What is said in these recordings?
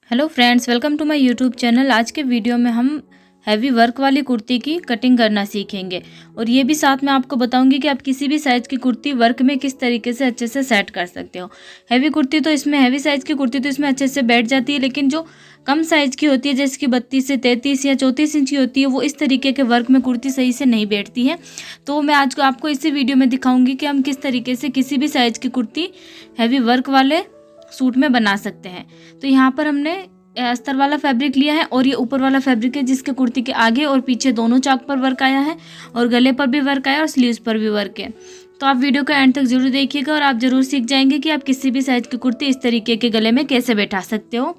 Hello friends, welcome to my YouTube channel. आज के video में हम हैवी वर्क वाली कुर्ती की कटिंग करना सीखेंगे और ये भी साथ में आपको बताऊंगी कि आप किसी भी साइज़ की कुर्ती वर्क में किस तरीके से अच्छे से सेट कर सकते हो। हैवी साइज़ की कुर्ती तो इसमें अच्छे से बैठ जाती है, लेकिन जो कम साइज़ की होती है जैसे कि 32 से 33 या 34 इंच की होती है, वो इस तरीके के वर्क में कुर्ती सही से नहीं बैठती है। तो मैं आज आपको इसी वीडियो में दिखाऊंगी कि हम किस तरीके से किसी भी साइज़ की कुर्ती हैवी वर्क वाले सूट में बना सकते हैं। तो यहाँ पर हमने अस्तर वाला फैब्रिक लिया है और ये ऊपर वाला फैब्रिक है जिसके कुर्ती के आगे और पीछे दोनों चाक पर वर्क आया है और गले पर भी वर्क आया और स्लीव्स पर भी वर्क है। तो आप वीडियो का एंड तक जरूर देखिएगा और आप जरूर सीख जाएंगे कि आप किसी भी साइज की कुर्ती इस तरीके के गले में कैसे बैठा सकते हो,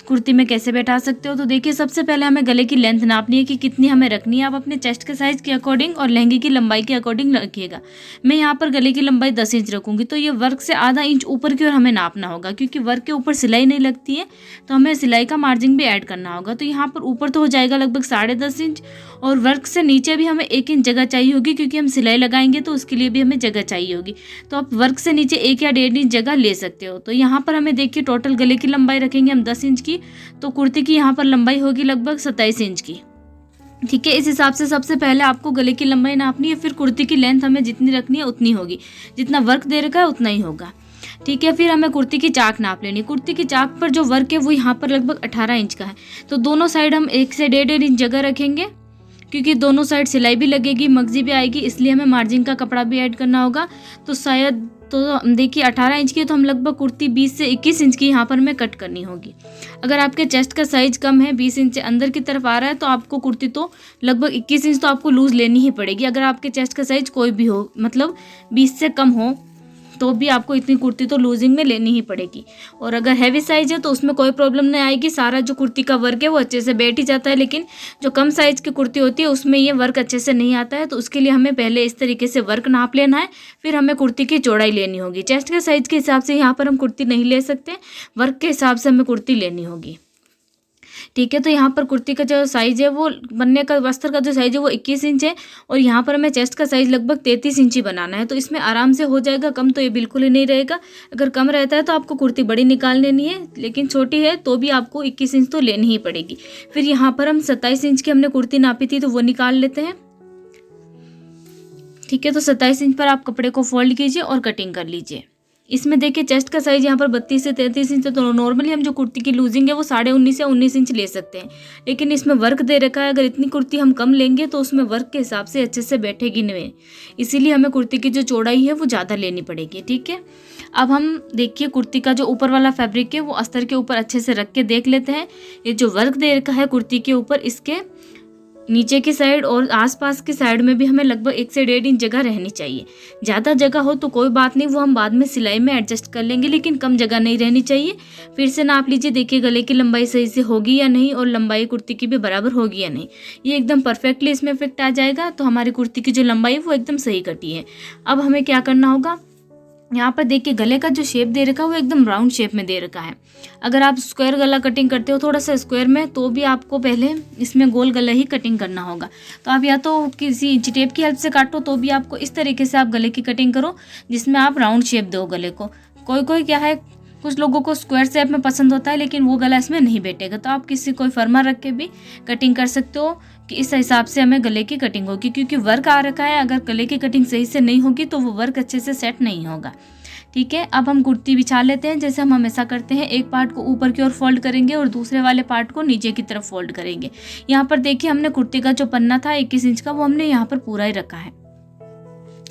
कुर्ती में कैसे बैठा सकते हो। तो देखिए, सबसे पहले हमें गले की लेंथ नापनी है कि कितनी हमें रखनी है। आप अपने चेस्ट के साइज़ के अकॉर्डिंग और लहंगे की लंबाई के अकॉर्डिंग रखिएगा। मैं यहाँ पर गले की लंबाई 10 इंच रखूँगी, तो ये वर्क से आधा इंच ऊपर की ओर हमें नापना होगा, क्योंकि वर्क के ऊपर सिलाई नहीं लगती है तो हमें सिलाई का मार्जिन भी ऐड करना होगा। तो यहाँ पर ऊपर तो हो जाएगा लगभग 10.5 इंच और वर्क से नीचे भी हमें 1 इंच जगह चाहिए होगी, क्योंकि हम सिलाई लगाएंगे तो उसके लिए भी हमें जगह चाहिए होगी। तो आप वर्क से नीचे 1 या 1.5 इंच जगह ले सकते हो। तो यहाँ पर हमें देखिए टोटल गले की लंबाई रखेंगे हम 10 इंच की, तो कुर्ती की यहाँ पर लंबाई होगी लगभग 27 इंच की। ठीक है, इस हिसाब से सबसे पहले आपको गले की लंबाई नापनी है, फिर कुर्ती की लेंथ हमें जितनी रखनी है उतनी होगी, जितना वर्क दे रखा है उतना ही होगा। ठीक है, फिर हमें कुर्ती की चाक नाप लेनी। कुर्ती की चाक पर जो वर्क है वो यहाँ पर लगभग 18 इंच का है, तो दोनों साइड हम 1 से 1.5 इंच जगह रखेंगे, क्योंकि दोनों साइड सिलाई भी लगेगी, मगजी भी आएगी, इसलिए हमें मार्जिन का कपड़ा भी ऐड करना होगा। तो शायद देखिए 18 इंच की है तो हम लगभग कुर्ती 20 से 21 इंच की यहाँ पर हमें कट करनी होगी। अगर आपके चेस्ट का साइज कम है, 20 इंच से अंदर की तरफ आ रहा है, तो आपको कुर्ती तो लगभग 21 इंच तो आपको लूज लेनी ही पड़ेगी। अगर आपके चेस्ट का साइज कोई भी हो, मतलब 20 से कम हो, तो भी आपको इतनी कुर्ती तो लूजिंग में लेनी ही पड़ेगी। और अगर हैवी साइज है तो उसमें कोई प्रॉब्लम नहीं आएगी, सारा जो कुर्ती का वर्क है वो अच्छे से बैठ ही जाता है। लेकिन जो कम साइज की कुर्ती होती है उसमें ये वर्क अच्छे से नहीं आता है, तो उसके लिए हमें पहले इस तरीके से वर्क नाप लेना है, फिर हमें कुर्ती की चौड़ाई लेनी होगी। चेस्ट के साइज के हिसाब से यहाँ पर हम कुर्ती नहीं ले सकते, वर्क के हिसाब से हमें कुर्ती लेनी होगी। ठीक है, तो यहाँ पर कुर्ती का जो साइज़ है वो बनने का वस्त्र का जो साइज़ है वो 21 इंच है और यहाँ पर हमें चेस्ट का साइज़ लगभग 33 इंच ही बनाना है। तो इसमें आराम से हो जाएगा, कम तो ये बिल्कुल ही नहीं रहेगा। अगर कम रहता है तो आपको कुर्ती बड़ी निकाल लेनी है, लेकिन छोटी है तो भी आपको 21 इंच तो लेनी ही पड़ेगी। फिर यहाँ पर हम 27 इंच की हमने कुर्ती नापी थी तो वो निकाल लेते हैं। ठीक है, तो 27 इंच पर आप कपड़े को फोल्ड कीजिए और कटिंग कर लीजिए। इसमें देखिए चेस्ट का साइज यहाँ पर 32 से 33 इंच है, तो नॉर्मली हम जो कुर्ती की लूजिंग है वो 19.5 या 19 इंच ले सकते हैं, लेकिन इसमें वर्क दे रखा है। अगर इतनी कुर्ती हम कम लेंगे तो उसमें वर्क के हिसाब से अच्छे से बैठेगी नहीं, इसीलिए हमें कुर्ती की जो चौड़ाई है वो ज़्यादा लेनी पड़ेगी। ठीक है, अब हम देखिए कुर्ती का जो ऊपर वाला फैब्रिक है वो अस्तर के ऊपर अच्छे से रख के देख लेते हैं। ये जो वर्क दे रखा है कुर्ती के ऊपर, इसके नीचे की साइड और आसपास की साइड में भी हमें लगभग 1 से 1.5 इंच जगह रहनी चाहिए। ज़्यादा जगह हो तो कोई बात नहीं, वो हम बाद में सिलाई में एडजस्ट कर लेंगे, लेकिन कम जगह नहीं रहनी चाहिए। फिर से नाप लीजिए, देखिए गले की लंबाई सही से होगी या नहीं और लंबाई कुर्ती की भी बराबर होगी या नहीं। ये एकदम परफेक्टली इसमें फिट आ जाएगा, तो हमारी कुर्ती की जो लंबाई है वो एकदम सही कटी है। अब हमें क्या करना होगा, यहाँ पर देखिए गले का जो शेप दे रखा है वो एकदम राउंड शेप में दे रखा है। अगर आप स्क्वायर गला कटिंग करते हो थोड़ा सा स्क्वायर में, तो भी आपको पहले इसमें गोल गला ही कटिंग करना होगा। तो आप या तो किसी इंची टेप की हेल्प से काटो, तो भी आपको इस तरीके से आप गले की कटिंग करो जिसमें आप राउंड शेप दो गले को। कोई क्या है, कुछ लोगों को स्क्वायर शेप में पसंद होता है, लेकिन वो गला इसमें नहीं बैठेगा, तो आप किसी कोई फर्मा रख के भी कटिंग कर सकते हो कि इस हिसाब से हमें गले की कटिंग होगी, क्योंकि वर्क आ रखा है। अगर गले की कटिंग सही से नहीं होगी तो वो वर्क अच्छे से सेट नहीं होगा। ठीक है, अब हम कुर्ती बिछा लेते हैं जैसे हम हमेशा करते हैं। एक पार्ट को ऊपर की ओर फोल्ड करेंगे और दूसरे वाले पार्ट को नीचे की तरफ फोल्ड करेंगे। यहाँ पर देखिए हमने कुर्ती का जो पन्ना था 21 इंच का, वो हमने यहाँ पर पूरा ही रखा है।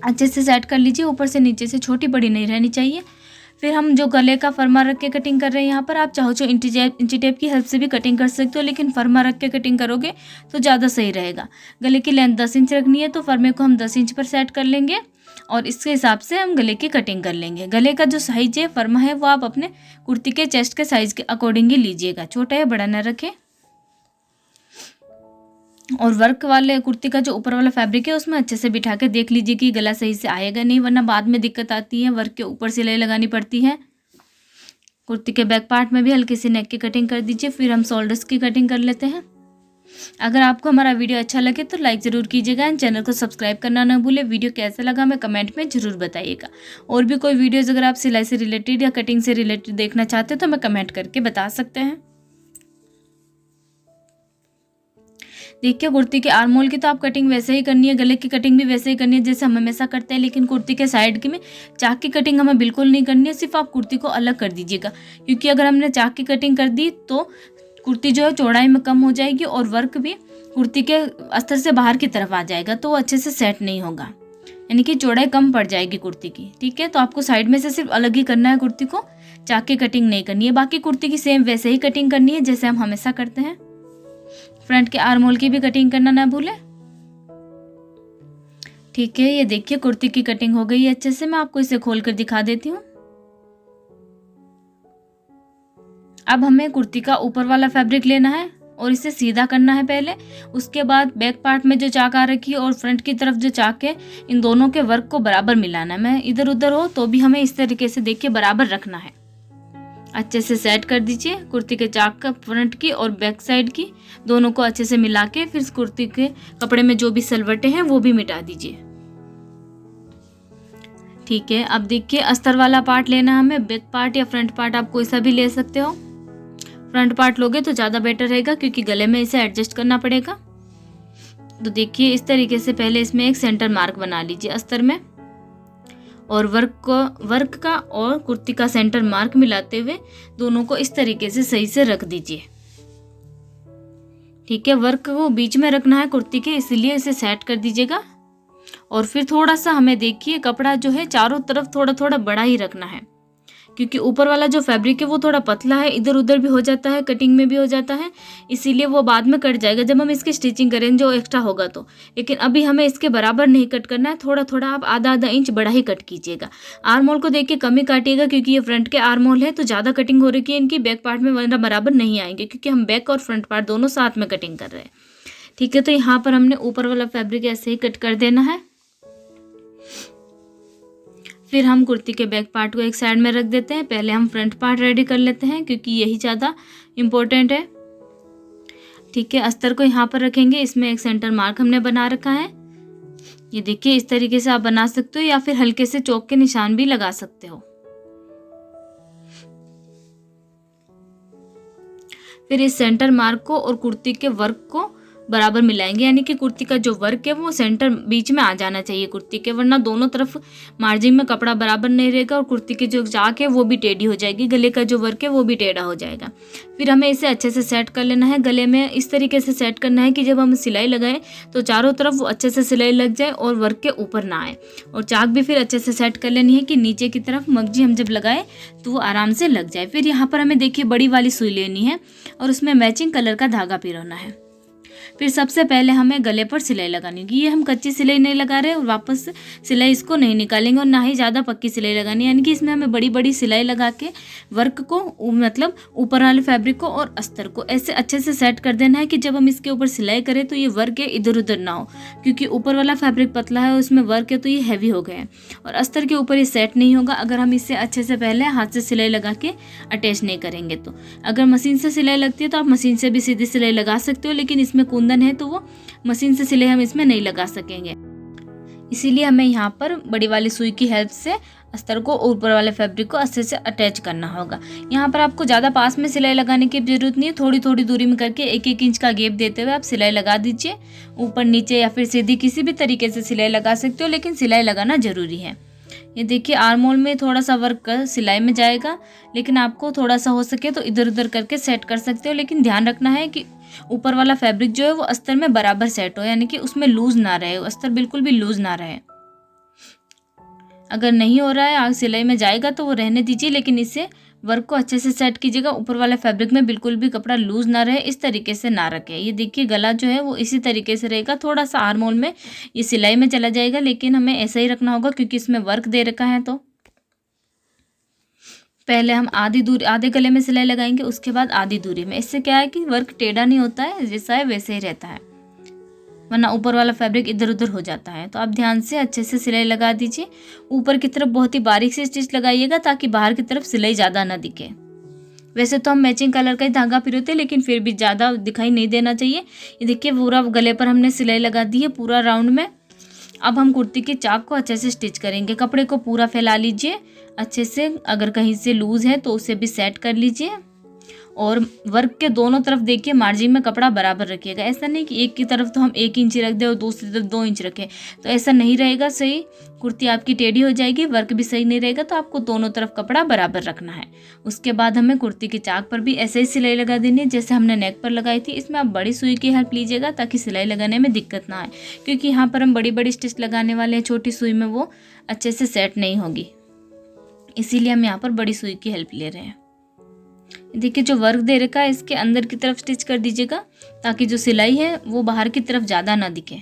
अच्छे से सेट कर लीजिए, ऊपर से नीचे से छोटी बड़ी नहीं रहनी चाहिए। फिर हम जो गले का फरमा रख के कटिंग कर रहे हैं, यहाँ पर आप चाहो तो इंची टेप की हेल्प से भी कटिंग कर सकते हो, लेकिन फरमा रख के कटिंग करोगे तो ज़्यादा सही रहेगा। गले की लेंथ 10 इंच रखनी है, तो फर्मे को हम 10 इंच पर सेट कर लेंगे और इसके हिसाब से हम गले की कटिंग कर लेंगे। गले का जो साइज है फर्मा है वो आप अपने कुर्ती के चेस्ट के साइज के अकॉर्डिंग ही लीजिएगा, छोटा या बड़ा ना रखें। और वर्क वाले कुर्ती का जो ऊपर वाला फैब्रिक है उसमें अच्छे से बिठा के देख लीजिए कि गला सही से आएगा नहीं, वरना बाद में दिक्कत आती है, वर्क के ऊपर सिलाई लगानी पड़ती है। कुर्ती के बैक पार्ट में भी हल्की सी नेक की कटिंग कर दीजिए। फिर हम शोल्डर्स की कटिंग कर लेते हैं। अगर आपको हमारा वीडियो अच्छा लगे तो लाइक ज़रूर कीजिएगा एंड चैनल को सब्सक्राइब करना ना भूलें। वीडियो कैसा लगा हमें कमेंट में ज़रूर बताइएगा। और भी कोई वीडियोज़ अगर आप सिलाई से रिलेटेड या कटिंग से रिलेटेड देखना चाहते हो तो हमें कमेंट करके बता सकते हैं। देखिए कुर्ती के आर्म होल की तो आप कटिंग वैसे ही करनी है, गले की कटिंग भी वैसे ही करनी है जैसे हम हमेशा करते हैं, लेकिन कुर्ती के साइड की में चाक की कटिंग हमें बिल्कुल नहीं करनी है, सिर्फ आप कुर्ती को अलग कर दीजिएगा, क्योंकि अगर हमने चाक की कटिंग कर दी तो कुर्ती जो है चौड़ाई में कम हो जाएगी और वर्क भी कुर्ती के अस्तर से बाहर की तरफ आ जाएगा, तो वो अच्छे से सेट नहीं होगा, यानी कि चौड़ाई कम पड़ जाएगी कुर्ती की। ठीक है, तो आपको साइड में से सिर्फ अलग ही करना है कुर्ती को, चाक की कटिंग नहीं करनी है। बाकी कुर्ती की सेम वैसे ही कटिंग करनी है जैसे हम हमेशा करते हैं। फ्रंट के आर्म होल की भी कटिंग करना ना भूलें। ठीक है, ये देखिए कुर्ती की कटिंग हो गई है अच्छे से। मैं आपको इसे खोल कर दिखा देती हूँ। अब हमें कुर्ती का ऊपर वाला फैब्रिक लेना है और इसे सीधा करना है पहले। उसके बाद बैक पार्ट में जो चाक आ रखी है और फ्रंट की तरफ जो चाक है, इन दोनों के वर्क को बराबर मिलाना है। मैं इधर उधर हो तो भी हमें इस तरीके से देखिए बराबर रखना है। अच्छे से सेट कर दीजिए कुर्ती के चाक का, फ्रंट की और बैक साइड की, दोनों को अच्छे से मिला के फिर कुर्ती के कपड़े में जो भी सलवटें हैं वो भी मिटा दीजिए। ठीक है, अब देखिए अस्तर वाला पार्ट लेना है हमें। बैक पार्ट या फ्रंट पार्ट आप कोई सा भी ले सकते हो। फ्रंट पार्ट लोगे तो ज़्यादा बेटर रहेगा क्योंकि गले में इसे एडजस्ट करना पड़ेगा। तो देखिए इस तरीके से पहले इसमें एक सेंटर मार्क बना लीजिए अस्तर में, और वर्क का और कुर्ती का सेंटर मार्क मिलाते हुए दोनों को इस तरीके से सही से रख दीजिए। ठीक है, वर्क को बीच में रखना है कुर्ती के, इसलिए इसे सेट कर दीजिएगा। और फिर थोड़ा सा हमें देखिए कपड़ा जो है चारों तरफ थोड़ा थोड़ा बड़ा ही रखना है, क्योंकि ऊपर वाला जो फैब्रिक है वो थोड़ा पतला है, इधर उधर भी हो जाता है, कटिंग में भी हो जाता है, इसीलिए वो बाद में कट जाएगा जब हम इसकी स्टिचिंग करें जो एक्स्ट्रा होगा तो। लेकिन अभी हमें इसके बराबर नहीं कट करना है, थोड़ा थोड़ा आप आधा आधा इंच बड़ा ही कट कीजिएगा। आर्म होल को देखिए कम ही काटिएगा क्योंकि ये फ्रंट के आर्म होल है तो ज़्यादा कटिंग हो रही है इनकी, बैक पार्ट में वरना बराबर नहीं आएंगे क्योंकि हम बैक और फ्रंट पार्ट दोनों साथ में कटिंग कर रहे हैं। ठीक है, तो यहाँ पर हमने ऊपर वाला फैब्रिक ऐसे ही कट कर देना है। फिर हम कुर्ती के बैक पार्ट को एक साइड में रख देते हैं। पहले हम फ्रंट पार्ट रेडी कर लेते हैं क्योंकि यही ज़्यादा इम्पोर्टेंट है। ठीक है, अस्तर को यहाँ पर रखेंगे, इसमें एक सेंटर मार्क हमने बना रखा है। ये देखिए इस तरीके से आप बना सकते हो या फिर हल्के से चौक के निशान भी लगा सकते हो। फिर इस सेंटर मार्क को और कुर्ती के वर्क को बराबर मिलाएंगे, यानी कि कुर्ती का जो वर्क है वो सेंटर बीच में आ जाना चाहिए कुर्ती के, वरना दोनों तरफ मार्जिन में कपड़ा बराबर नहीं रहेगा और कुर्ती की जो चाक है वो भी टेढ़ी हो जाएगी, गले का जो वर्क है वो भी टेढ़ा हो जाएगा। फिर हमें इसे अच्छे से सेट कर लेना है। गले में इस तरीके से सेट करना है कि जब हम सिलाई लगाएं तो चारों तरफ वो अच्छे से सिलाई लग जाए और वर्क के ऊपर ना आए। और चाक भी फिर अच्छे से सेट कर लेनी है कि नीचे की तरफ मगजी हम जब लगाए तो वो आराम से लग जाए। फिर यहाँ पर हमें देखिए बड़ी वाली सुई लेनी है और उसमें मैचिंग कलर का धागा पिरोना है। फिर सबसे पहले हमें गले पर सिलाई लगानी होगी। ये हम कच्ची सिलाई नहीं लगा रहे और वापस सिलाई इसको नहीं निकालेंगे और ना ही ज़्यादा पक्की सिलाई लगानी है, यानी कि इसमें हमें बड़ी बड़ी सिलाई लगा के वर्क को मतलब ऊपर वाले फैब्रिक को और अस्तर को ऐसे अच्छे से सेट कर देना है कि जब हम इसके ऊपर सिलाई करें तो ये वर्क है इधर उधर ना हो, क्योंकि ऊपर वाला फैब्रिक पतला है और उसमें वर्क है तो ये हैवी हो गया है और अस्तर के ऊपर ये सेट नहीं होगा अगर हम इसे अच्छे से पहले हाथ से सिलाई लगा के अटैच नहीं करेंगे। तो अगर मशीन से सिलाई लगती है तो आप मशीन से भी सीधी सिलाई लगा सकते हो, लेकिन इसमें कुंदन है तो वो मशीन से सिलाई हम इसमें नहीं लगा सकेंगे, इसीलिए हमें यहाँ पर बड़ी वाली सुई की हेल्प से अस्तर को ऊपर वाले फैब्रिक को अच्छे से अटैच करना होगा। यहाँ पर आपको ज़्यादा पास में सिलाई लगाने की जरूरत नहीं है, थोड़ी थोड़ी दूरी में करके 1-1 इंच का गैप देते हुए आप सिलाई लगा दीजिए। ऊपर नीचे या फिर सीधी किसी भी तरीके से सिलाई लगा सकते हो, लेकिन सिलाई लगाना जरूरी है। ये देखिए आर्म होल में थोड़ा सा वर्क सिलाई में जाएगा, लेकिन आपको थोड़ा सा हो सके तो इधर उधर करके सेट कर सकते हो, लेकिन ध्यान रखना है कि ऊपर वाला फैब्रिक जो है वो अस्तर में बराबर सेट हो, यानी कि उसमें लूज ना रहे, अस्तर बिल्कुल भी लूज ना रहे। अगर नहीं हो रहा है आग सिलाई में जाएगा तो वो रहने दीजिए, लेकिन इससे वर्क को अच्छे से सेट कीजिएगा। ऊपर वाले फैब्रिक में बिल्कुल भी कपड़ा लूज ना रहे, इस तरीके से ना रखें। ये देखिए गला जो है वो इसी तरीके से रहेगा, थोड़ा सा आर्म होल में ये सिलाई में चला जाएगा, लेकिन हमें ऐसा ही रखना होगा क्योंकि इसमें वर्क दे रखा है। तो पहले हम आधे गले में सिलाई लगाएंगे, उसके बाद आधी दूरी में। इससे क्या है कि वर्क टेढ़ा नहीं होता है, जैसा है वैसे ही रहता है, वरना ऊपर वाला फैब्रिक इधर उधर हो जाता है। तो आप ध्यान से अच्छे से सिलाई लगा दीजिए। ऊपर की तरफ बहुत ही बारीक से स्टिच लगाइएगा ताकि बाहर की तरफ सिलाई ज़्यादा ना दिखे। वैसे तो हम मैचिंग कलर का ही धागा पिरोते हैं, लेकिन फिर भी ज़्यादा दिखाई नहीं देना चाहिए। ये देखिए पूरा गले पर हमने सिलाई लगा दी है पूरा राउंड में। अब हम कुर्ती के चाक को अच्छे से स्टिच करेंगे। कपड़े को पूरा फैला लीजिए अच्छे से, अगर कहीं से लूज़ है तो उसे भी सेट कर लीजिए और वर्क के दोनों तरफ देखिए मार्जिन में कपड़ा बराबर रखिएगा। ऐसा नहीं कि एक की तरफ तो हम 1 इंच रख दें और दूसरी तरफ 2 इंच रखें, तो ऐसा नहीं रहेगा सही, कुर्ती आपकी टेढ़ी हो जाएगी, वर्क भी सही नहीं रहेगा। तो आपको दोनों तरफ कपड़ा बराबर रखना है। उसके बाद हमें कुर्ती की चाक पर भी ऐसे ही सिलाई लगा देनी है जैसे हमने नेक पर लगाई थी। इसमें आप बड़ी सुई की हेल्प लीजिएगा ताकि सिलाई लगाने में दिक्कत ना आए, क्योंकि यहाँ पर हम बड़ी बड़ी स्टिच लगाने वाले हैं, छोटी सुई में वो अच्छे से सेट नहीं होगी, इसीलिए हम यहाँ पर बड़ी सुई की हेल्प ले रहे हैं। देखिए जो वर्क दे रखा है इसके अंदर की तरफ स्टिच कर दीजिएगा ताकि जो सिलाई है वो बाहर की तरफ ज़्यादा ना दिखे।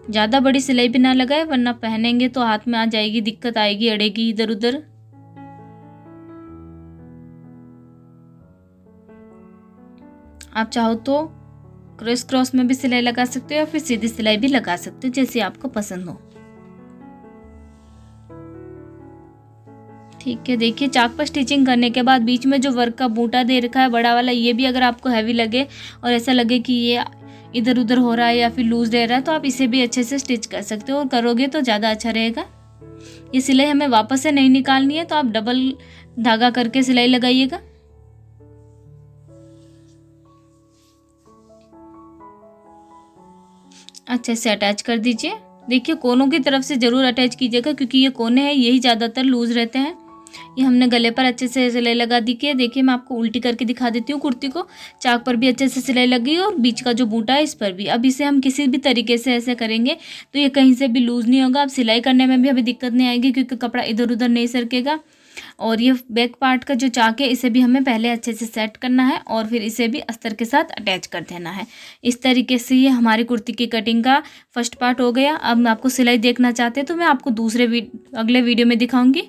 ज़्यादा बड़ी सिलाई भी ना लगाए वरना पहनेंगे तो हाथ में आ जाएगी, दिक्कत आएगी, अड़ेगी इधर उधर। आप चाहो तो क्रॉस में भी सिलाई लगा सकते हो या फिर सीधी सिलाई भी लगा सकते हो, जैसे आपको पसंद हो। ठीक है, देखिए चाक पर स्टिचिंग करने के बाद बीच में जो वर्क का बूटा दे रखा है बड़ा वाला, ये भी अगर आपको हैवी लगे और ऐसा लगे कि ये इधर उधर हो रहा है या फिर लूज रह रहा है तो आप इसे भी अच्छे से स्टिच कर सकते हो और करोगे तो ज़्यादा अच्छा रहेगा। ये सिलाई हमें वापस से नहीं निकालनी है, तो आप डबल धागा करके सिलाई लगाइएगा। अच्छे से अटैच कर दीजिए। देखिए कोनों की तरफ से ज़रूर अटैच कीजिएगा क्योंकि ये कोने हैं यही ज़्यादातर लूज रहते हैं। ये हमने गले पर अच्छे से सिलाई लगा दी है। देखिए मैं आपको उल्टी करके दिखा देती हूँ कुर्ती को। चाक पर भी अच्छे से सिलाई लगी और बीच का जो बूटा है इस पर भी। अब इसे हम किसी भी तरीके से ऐसे करेंगे तो ये कहीं से भी लूज़ नहीं होगा। अब सिलाई करने में भी अभी दिक्कत नहीं आएगी क्योंकि कपड़ा इधर उधर नहीं सरकेगा। और ये बैक पार्ट का जो चाक है इसे भी हमें पहले अच्छे से सेट करना है और फिर इसे भी अस्तर के साथ अटैच कर देना है। इस तरीके से ये हमारी कुर्ती की कटिंग का फर्स्ट पार्ट हो गया। अब मैं आपको सिलाई देखना चाहते हैं तो मैं आपको अगले वीडियो में दिखाऊंगी।